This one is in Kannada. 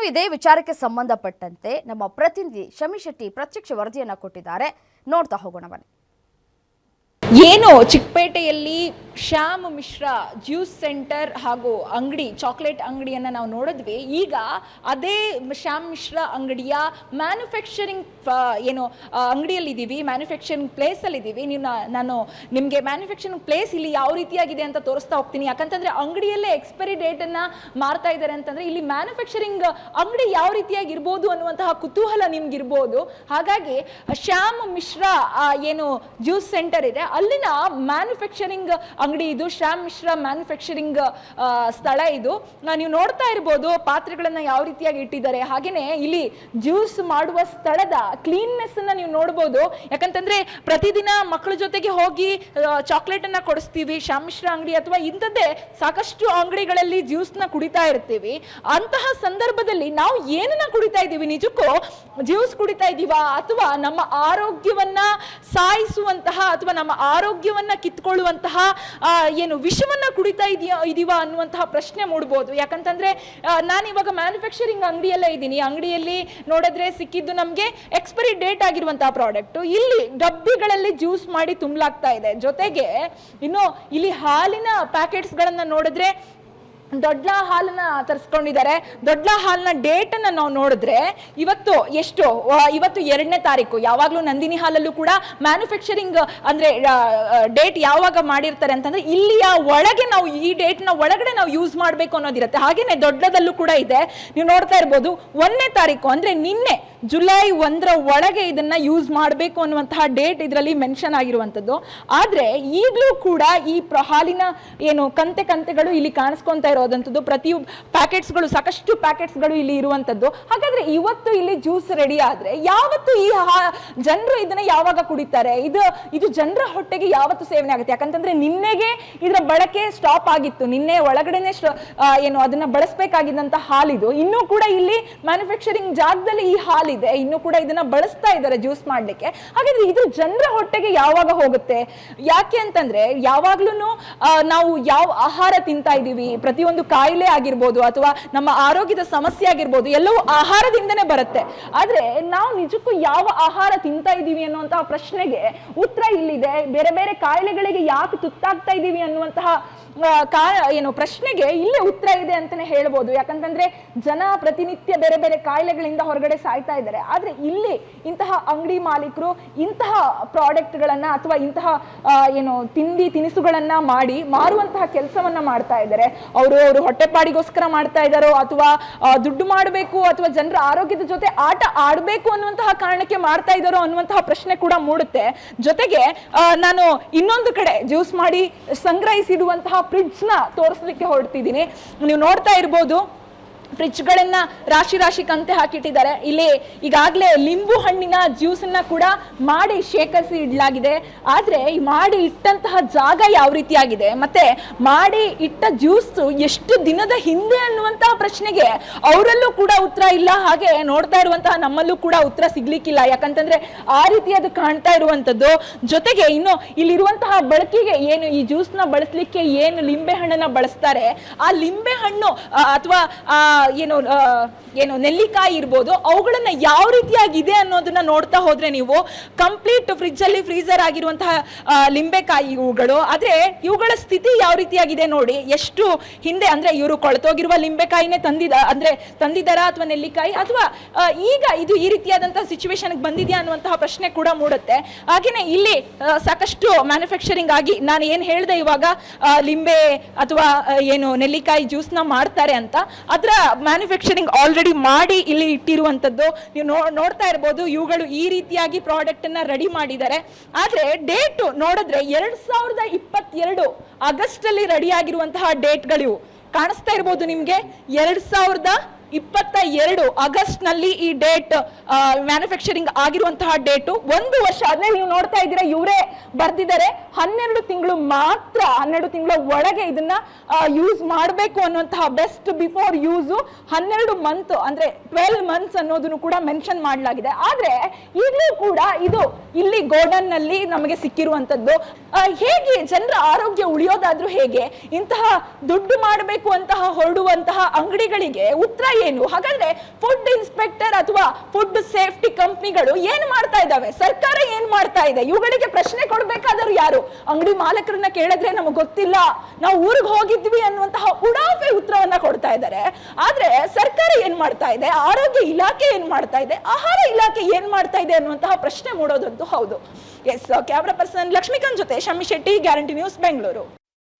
ಇದೇ ವಿಚಾರಕ್ಕೆ ಸಂಬಂಧಪಟ್ಟಂತೆ ನಮ್ಮ ಪ್ರತಿನಿಧಿ ಶಮಿ ಶೆಟ್ಟಿ ಪ್ರತ್ಯಕ್ಷ ವರದಿಯನ್ನ ಕೊಟ್ಟಿದ್ದಾರೆ. ನೋಡ್ತಾ ಹೋಗೋಣ ಬನ್ನಿ. ಏನು ಚಿಕ್ಕಪೇಟೆಯಲ್ಲಿ ಶ್ಯಾಮ್ ಮಿಶ್ರಾ ಜ್ಯೂಸ್ ಸೆಂಟರ್ ಹಾಗೂ ಅಂಗಡಿ ಚಾಕ್ಲೇಟ್ ಅಂಗಡಿಯನ್ನು ನಾವು ನೋಡಿದ್ವಿ. ಈಗ ಅದೇ ಶ್ಯಾಮ್ ಮಿಶ್ರಾ ಅಂಗಡಿಯ ಮ್ಯಾನುಫ್ಯಾಕ್ಚರಿಂಗ್ ಅಂಗಡಿಯಲ್ಲಿದ್ದೀವಿ, ಮ್ಯಾನುಫ್ಯಾಕ್ಚರಿಂಗ್ ಪ್ಲೇಸಲ್ಲಿದ್ದೀವಿ. ನಾನು ನಿಮಗೆ ಮ್ಯಾನುಫ್ಯಾಕ್ಚರಿಂಗ್ ಪ್ಲೇಸ್ ಇಲ್ಲಿ ಯಾವ ರೀತಿಯಾಗಿದೆ ಅಂತ ತೋರಿಸ್ತಾ ಹೋಗ್ತೀನಿ. ಯಾಕಂತಂದರೆ ಅಂಗಡಿಯಲ್ಲೇ ಎಕ್ಸ್ಪೈರಿ ಡೇಟನ್ನು ಮಾರ್ತಾ ಇದ್ದಾರೆ ಅಂತಂದರೆ ಇಲ್ಲಿ ಮ್ಯಾನುಫ್ಯಾಕ್ಚರಿಂಗ್ ಅಂಗಡಿ ಯಾವ ರೀತಿಯಾಗಿರ್ಬೋದು ಅನ್ನುವಂತಹ ಕುತೂಹಲ ನಿಮ್ಗಿರ್ಬೋದು. ಹಾಗಾಗಿ ಶ್ಯಾಮ್ ಮಿಶ್ರಾ ಏನು ಜ್ಯೂಸ್ ಸೆಂಟರ್ ಇದೆ ಅಲ್ಲಿನ ಮ್ಯಾನುಫ್ಯಾಕ್ಚರಿಂಗ್ ಅಂಗಡಿ ಇದು. ಶ್ಯಾಮ್ ಮಿಶ್ರಾ ಮ್ಯಾನುಫ್ಯಾಕ್ಚರಿಂಗ್ ಸ್ಥಳ ಇದು. ನೀವು ನೋಡ್ತಾ ಇರ್ಬೋದು ಪಾತ್ರೆಗಳನ್ನ ಯಾವ ರೀತಿಯಾಗಿ ಇಟ್ಟಿದ್ದಾರೆ. ಹಾಗೇನೆ ಇಲ್ಲಿ ಜ್ಯೂಸ್ ಮಾಡುವ ಸ್ಥಳದ ಕ್ಲೀನ್ನೆಸ್ ಅನ್ನ ನೀವು ನೋಡ್ಬೋದು. ಯಾಕಂತಂದ್ರೆ ಪ್ರತಿದಿನ ಮಕ್ಕಳ ಜೊತೆಗೆ ಹೋಗಿ ಚಾಕ್ಲೇಟ್ ಅನ್ನ ಕೊಡಿಸ್ತೀವಿ ಶ್ಯಾಮ್ ಮಿಶ್ರಾ ಅಂಗಡಿ ಅಥವಾ ಇಂಥದ್ದೇ ಸಾಕಷ್ಟು ಅಂಗಡಿಗಳಲ್ಲಿ ಜ್ಯೂಸ್ ನ ಕುಡಿತಾ ಇರ್ತೀವಿ. ಅಂತಹ ಸಂದರ್ಭದಲ್ಲಿ ನಾವು ಏನನ್ನ ಕುಡಿತಾ ಇದ್ದೀವಿ, ನಿಜಕ್ಕೂ ಜ್ಯೂಸ್ ಕುಡಿತಾ ಇದ್ದೀವಾ ಅಥವಾ ನಮ್ಮ ಆರೋಗ್ಯವನ್ನ ಸಾಯಿಸುವಂತಹ ಅಥವಾ ನಮ್ಮ ಆರೋಗ್ಯವನ್ನ ಕಿತ್ಕೊಳ್ಳುವಂತಹ ಏನು ವಿಷವನ್ನ ಕುಡಿತಾ ಇದೀವಾ ಅನ್ನುವಂತಹ ಪ್ರಶ್ನೆ ಮೂಡಬಹುದು. ಯಾಕಂತಂದ್ರೆ ನಾನು ಇವಾಗ ಮ್ಯಾನುಫ್ಯಾಕ್ಚರಿಂಗ್ ಅಂಗಡಿಯಲ್ಲೇ ಇದ್ದೀನಿ. ಅಂಗಡಿಯಲ್ಲಿ ನೋಡಿದ್ರೆ ಸಿಕ್ಕಿದ್ದು ನಮಗೆ ಎಕ್ಸ್ಪೈರಿ ಡೇಟ್ ಆಗಿರುವಂತಹ ಪ್ರಾಡಕ್ಟ್ ಇಲ್ಲಿ ಡಬ್ಬಿಗಳಲ್ಲಿ ಜ್ಯೂಸ್ ಮಾಡಿ ತುಂಬಲಾಗ್ತಾ ಇದೆ. ಜೊತೆಗೆ ಇನ್ನು ಇಲ್ಲಿ ಹಾಲಿನ ಪ್ಯಾಕೆಟ್ಸ್ ಗಳನ್ನ ನೋಡಿದ್ರೆ ದೊಡ್ಡ ಹಾಲನ್ನ ತರಿಸ್ಕೊಂಡಿದ್ದಾರೆ. ದೊಡ್ಡ ಹಾಲಿನ ಡೇಟ್ ಅನ್ನ ನಾವು ನೋಡಿದ್ರೆ ಇವತ್ತು 2ನೇ ತಾರೀಕು. ಯಾವಾಗ್ಲೂ ನಂದಿನಿ ಹಾಲಲ್ಲೂ ಕೂಡ ಮ್ಯಾನುಫ್ಯಾಕ್ಚರಿಂಗ್ ಅಂದ್ರೆ ಡೇಟ್ ಯಾವಾಗ ಮಾಡಿರ್ತಾರೆ ಅಂತಂದ್ರೆ ಇಲ್ಲಿಯ ಒಳಗೆ ನಾವು ಈ ಡೇಟ್ ನ ಒಳಗಡೆ ನಾವು ಯೂಸ್ ಮಾಡಬೇಕು ಅನ್ನೋದಿರುತ್ತೆ. ಹಾಗೇನೆ ದೊಡ್ಡದಲ್ಲೂ ಕೂಡ ಇದೆ. ನೀವು ನೋಡ್ತಾ ಇರ್ಬೋದು 1ನೇ ತಾರೀಕು ಅಂದ್ರೆ ನಿನ್ನೆ ಜುಲೈ 1ರ ಒಳಗೆ ಇದನ್ನ ಯೂಸ್ ಮಾಡಬೇಕು ಅನ್ನುವಂತಹ ಡೇಟ್ ಇದರಲ್ಲಿ ಮೆನ್ಷನ್ ಆಗಿರುವಂತದ್ದು. ಆದ್ರೆ ಈಗಲೂ ಕೂಡ ಈ ಹಾಲಿನ ಏನು ಕಂತೆಗಳು ಇಲ್ಲಿ ಕಾಣಿಸ್ಕೊಂತ ಇರೋದಂಥದ್ದು. ಪ್ರತಿ ಪ್ಯಾಕೆಟ್ಸ್ಗಳು ಸಾಕಷ್ಟು ಪ್ಯಾಕೆಟ್ಸ್ಗಳು ಇಲ್ಲಿ ಇರುವಂತದ್ದು. ಹಾಗಾದ್ರೆ ಇವತ್ತು ಇಲ್ಲಿ ಜ್ಯೂಸ್ ರೆಡಿ ಆದ್ರೆ ಯಾವತ್ತು ಈ ಜನರು ಇದನ್ನ ಯಾವಾಗ ಕುಡಿತಾರೆ? ಇದು ಜನರ ಹೊಟ್ಟೆಗೆ ಯಾವತ್ತು ಸೇವನೆ ಆಗುತ್ತೆ? ಯಾಕಂತಂದ್ರೆ ನಿನ್ನೆಗೆ ಇದರ ಬಳಕೆ ಸ್ಟಾಪ್ ಆಗಿತ್ತು. ನಿನ್ನೆ ಒಳಗಡೆನೆ ಅದನ್ನ ಬಳಸಬೇಕಾಗಿದ್ದಂತ ಹಾಲಿದು. ಇನ್ನೂ ಕೂಡ ಇಲ್ಲಿ ಮ್ಯಾನುಫ್ಯಾಕ್ಚರಿಂಗ್ ಜಾಗದಲ್ಲಿ ಈ ಹಾಲಿದೆ, ಇನ್ನೂ ಕೂಡ ಇದನ್ನ ಬಳಸ್ತಾ ಇದ್ದಾರೆ ಜ್ಯೂಸ್ ಮಾಡ್ಲಿಕ್ಕೆ. ಹಾಗಾದ್ರೆ ಇದು ಜನರ ಹೊಟ್ಟೆಗೆ ಯಾವಾಗ ಹೋಗುತ್ತೆ? ಯಾಕೆ ಅಂತಂದ್ರೆ ಯಾವಾಗ್ಲೂ ನಾವು ಯಾವ ಆಹಾರ ತಿಂತಾ ಇದೀವಿ, ಪ್ರತಿಯೊಂದು ಕಾಯಿಲೆ ಆಗಿರ್ಬೋದು ಅಥವಾ ನಮ್ಮ ಆರೋಗ್ಯದ ಸಮಸ್ಯೆ ಆಗಿರ್ಬೋದು ಎಲ್ಲವೂ ಆಹಾರದಿಂದನೇ ಬರುತ್ತೆ. ಆದ್ರೆ ನಾವು ನಿಜಕ್ಕೂ ಯಾವ ಆಹಾರ ತಿಂತಾ ಇದೀವಿ ಅನ್ನುವಂತಹ ಪ್ರಶ್ನೆಗೆ ಉತ್ತರ ಇಲ್ಲಿದೆ. ಬೇರೆ ಬೇರೆ ಕಾಯಿಲೆಗಳಿಗೆ ಯಾಕೆ ತುತ್ತಾಗ್ತಾ ಇದೀವಿ ಅನ್ನುವಂತಹ ಪ್ರಶ್ನೆಗೆ ಇಲ್ಲೇ ಉತ್ತರ ಇದೆ ಅಂತಾನೆ ಹೇಳ್ಬೋದು. ಯಾಕಂತಂದ್ರೆ ಜನ ಪ್ರತಿನಿತ್ಯ ಬೇರೆ ಬೇರೆ ಕಾಯಿಲೆಗಳಿಂದ ಹೊರಗಡೆ ಸಾಯ್ತಾ ಇದ್ದಾರೆ. ಆದ್ರೆ ಇಲ್ಲಿ ಇಂತಹ ಅಂಗಡಿ ಮಾಲೀಕರು ಇಂತಹ ಪ್ರಾಡಕ್ಟ್ ಗಳನ್ನ ಅಥವಾ ಇಂತಹ ತಿಂಡಿ ತಿನಿಸುಗಳನ್ನ ಮಾಡಿ ಮಾರುವಂತಹ ಕೆಲಸವನ್ನ ಮಾಡ್ತಾ ಇದ್ದಾರೆ. ಅವರು ಹೊಟ್ಟೆಪಾಡಿಗೋಸ್ಕರ ಮಾಡ್ತಾ ಇದ್ದಾರೋ ಅಥವಾ ದುಡ್ಡು ಮಾಡಬೇಕು ಅಥವಾ ಜನರ ಆರೋಗ್ಯದ ಜೊತೆ ಆಟ ಆಡಬೇಕು ಅನ್ನುವಂತಹ ಕಾರಣಕ್ಕೆ ಮಾಡ್ತಾ ಇದ್ದಾರೋ ಅನ್ನುವಂತಹ ಪ್ರಶ್ನೆ ಕೂಡ ಮೂಡುತ್ತೆ. ಜೊತೆಗೆ ನಾನು ಇನ್ನೊಂದು ಕಡೆ ಜ್ಯೂಸ್ ಮಾಡಿ ಸಂಗ್ರಹಿಸಿಡುವಂತಹ ಫ್ರಿಡ್ಜ್ ನ ತೋರಿಸಲಿಕ್ಕೆ ಹೊರಡ್ತಿದ್ದೀನಿ. ನೀವು ನೋಡ್ತಾ ಇರ್ಬೋದು ಫ್ರಿಡ್ಜ್ಗಳನ್ನ ರಾಶಿ ಕಂತೆ ಹಾಕಿಟ್ಟಿದ್ದಾರೆ. ಇಲ್ಲಿ ಈಗಾಗಲೇ ಲಿಂಬು ಹಣ್ಣಿನ ಜ್ಯೂಸ್ ಅನ್ನ ಕೂಡ ಮಾಡಿ ಶೇಖರಿಸಿ ಇಡಲಾಗಿದೆ. ಆದ್ರೆ ಈ ಮಾಡಿ ಇಟ್ಟಂತಹ ಜಾಗ ಯಾವ ರೀತಿಯಾಗಿದೆ ಮತ್ತೆ ಮಾಡಿ ಇಟ್ಟ ಜ್ಯೂಸ್ ಎಷ್ಟು ದಿನದ ಹಿಂದೆ ಅನ್ನುವಂತಹ ಪ್ರಶ್ನೆಗೆ ಅವರಲ್ಲೂ ಕೂಡ ಉತ್ತರ ಇಲ್ಲ. ಹಾಗೆ ನೋಡ್ತಾ ಇರುವಂತಹ ನಮ್ಮಲ್ಲೂ ಕೂಡ ಉತ್ತರ ಸಿಗ್ಲಿಕ್ಕಿಲ್ಲ. ಯಾಕಂತಂದ್ರೆ ಆ ರೀತಿ ಅದು ಕಾಣ್ತಾ ಇರುವಂತದ್ದು. ಜೊತೆಗೆ ಇನ್ನು ಇಲ್ಲಿರುವಂತಹ ಬಳಕೆಗೆ ಏನು ಈ ಜ್ಯೂಸ್ ನ ಬಳಸಲಿಕ್ಕೆ ಏನು ಲಿಂಬೆ ಹಣ್ಣನ್ನ ಬಳಸ್ತಾರೆ, ಆ ಲಿಂಬೆ ಹಣ್ಣು ಅಥವಾ ಏನು ನೆಲ್ಲಿಕಾಯಿ ಇರ್ಬೋದು ಅವುಗಳನ್ನ ಯಾವ ರೀತಿಯಾಗಿದೆ ಅನ್ನೋದನ್ನ ನೋಡ್ತಾ ಹೋದ್ರೆ ನೀವು ಕಂಪ್ಲೀಟ್ ಫ್ರಿಡ್ಜ್ ಅಲ್ಲಿ ಫ್ರೀಸರ್ ಆಗಿರುವಂತಹ ಲಿಂಬೆಕಾಯಿ ಇವುಗಳು. ಆದ್ರೆ ಇವುಗಳ ಸ್ಥಿತಿ ಯಾವ ರೀತಿಯಾಗಿದೆ ನೋಡಿ. ಎಷ್ಟು ಹಿಂದೆ ಅಂದ್ರೆ ಇವರು ಕೊಳತೋಗಿರುವ ಲಿಂಬೆಕಾಯಿನೇ ತಂದಿದ್ದಾರಾ ಅಥವಾ ನೆಲ್ಲಿಕಾಯಿ ಅಥವಾ ಈಗ ಇದು ಈ ರೀತಿಯಾದಂತಹ ಸಿಚುವೇಶನ್ ಬಂದಿದ್ಯಾ ಅನ್ನುವಂತಹ ಪ್ರಶ್ನೆ ಕೂಡ ಮೂಡುತ್ತೆ. ಹಾಗೇನೆ ಇಲ್ಲಿ ಸಾಕಷ್ಟು ಮ್ಯಾನುಫ್ಯಾಕ್ಚರಿಂಗ್ ಆಗಿ ನಾನು ಏನ್ ಹೇಳ್ದೆ ಇವಾಗ ಲಿಂಬೆ ಅಥವಾ ನೆಲ್ಲಿಕಾಯಿ ಜ್ಯೂಸ್ ನ ಮಾಡ್ತಾರೆ ಅಂತ, ಅದರ ಮ್ಯಾನುಫ್ಯಾಕ್ಚರಿಂಗ್ ಆಲ್ರೆಡಿ ಮಾಡಿ ಇಲ್ಲಿ ಇಟ್ಟಿರುವಂತದ್ದು ನೀವು ನೋಡ್ತಾ ಇರಬಹುದು. ಇವುಗಳು ಈ ರೀತಿಯಾಗಿ ಪ್ರಾಡಕ್ಟ್ ಅನ್ನ ರೆಡಿ ಮಾಡಿದ್ದಾರೆ. ಆದ್ರೆ ಡೇಟ್ ನೋಡಿದ್ರೆ 2022 ಆಗಸ್ಟ್ ಅಲ್ಲಿ ರೆಡಿ ಆಗಿರುವಂತಹ ಡೇಟ್ಗಳು ಕಾಣಿಸ್ತಾ ಇರಬಹುದು ನಿಮ್ಗೆ. 2022 ಆಗಸ್ಟ್ ನಲ್ಲಿ ಈ ಡೇಟ್ ಮ್ಯಾನುಫ್ಯಾಕ್ಚರಿಂಗ್ ಆಗಿರುವಂತಹ ಡೇಟು. 1 ವರ್ಷ ಆದ್ರೆ ನೀವು ನೋಡ್ತಾ ಇದ್ದೀರಾ ಇವರೇ ಬರ್ದಿದ್ದಾರೆ 12 ತಿಂಗಳು ಮಾತ್ರ, 12 ತಿಂಗಳ ಒಳಗೆ ಇದನ್ನ ಯೂಸ್ ಮಾಡಬೇಕು ಅನ್ನುವಂತಹ ಬೆಸ್ಟ್ ಬಿಫೋರ್ ಯೂಸ್ 12 ಮಂತ್ ಅಂದ್ರೆ 12 ಮಂತ್ಸ್ ಅನ್ನೋದನ್ನು ಕೂಡ ಮೆನ್ಷನ್ ಮಾಡಲಾಗಿದೆ. ಆದ್ರೆ ಈಗಲೂ ಕೂಡ ಇದು ಇಲ್ಲಿ ಗೋಡನ್ ನಲ್ಲಿ ನಮಗೆ ಸಿಕ್ಕಿರುವಂತದ್ದು. ಹೇಗೆ ಜನರ ಆರೋಗ್ಯ ಉಳಿಯೋದಾದ್ರೂ ಹೇಗೆ? ಇಂತಹ ದುಡ್ಡು ಮಾಡಬೇಕು ಅಂತಹ ಹೊರಡುವಂತಹ ಅಂಗಡಿಗಳಿಗೆ ಉತ್ತರ ಏನು? ಹಾಗಾದ್ರೆ ಫುಡ್ ಇನ್ಸ್ಪೆಕ್ಟರ್ ಅಥವಾ ಫುಡ್ ಸೇಫ್ಟಿ ಕಂಪ್ನಿಗಳು ಏನ್ ಮಾಡ್ತಾ ಇದಾವೆ, ಸರ್ಕಾರ ಏನ್ ಮಾಡ್ತಾ ಇದೆ? ಇವುಗಳಿಗೆ ಪ್ರಶ್ನೆ ಕೊಡ್ಬೇಕಾದ್ರು ಯಾರು? ಅಂಗಡಿ ಮಾಲಕರನ್ನ ಕೇಳಿದ್ರೆ ನಮಗೆ ಗೊತ್ತಿಲ್ಲ, ನಾವು ಊರಿಗೆ ಹೋಗಿದ್ವಿ ಅನ್ನುವಂತಹ ಉಡಾಫೆ ಉತ್ತರವನ್ನ ಕೊಡ್ತಾ ಇದ್ದಾರೆ. ಆದ್ರೆ ಸರ್ಕಾರ ಏನ್ ಮಾಡ್ತಾ ಇದೆ, ಆರೋಗ್ಯ ಇಲಾಖೆ ಏನ್ ಮಾಡ್ತಾ ಇದೆ, ಆಹಾರ ಇಲಾಖೆ ಏನ್ ಮಾಡ್ತಾ ಇದೆ ಅನ್ನುವಂತಹ ಪ್ರಶ್ನೆ ಮೂಡೋದಂತೂ ಹೌದು. ಎಸ್, ಕ್ಯಾಮ್ರಾ ಪರ್ಸನ್ ಲಕ್ಷ್ಮೀಕಾಂತ್ ಜೊತೆ ಶಮ್ಮಿ ಶೆಟ್ಟಿ, ಗ್ಯಾರಂಟಿ ನ್ಯೂಸ್, ಬೆಂಗಳೂರು.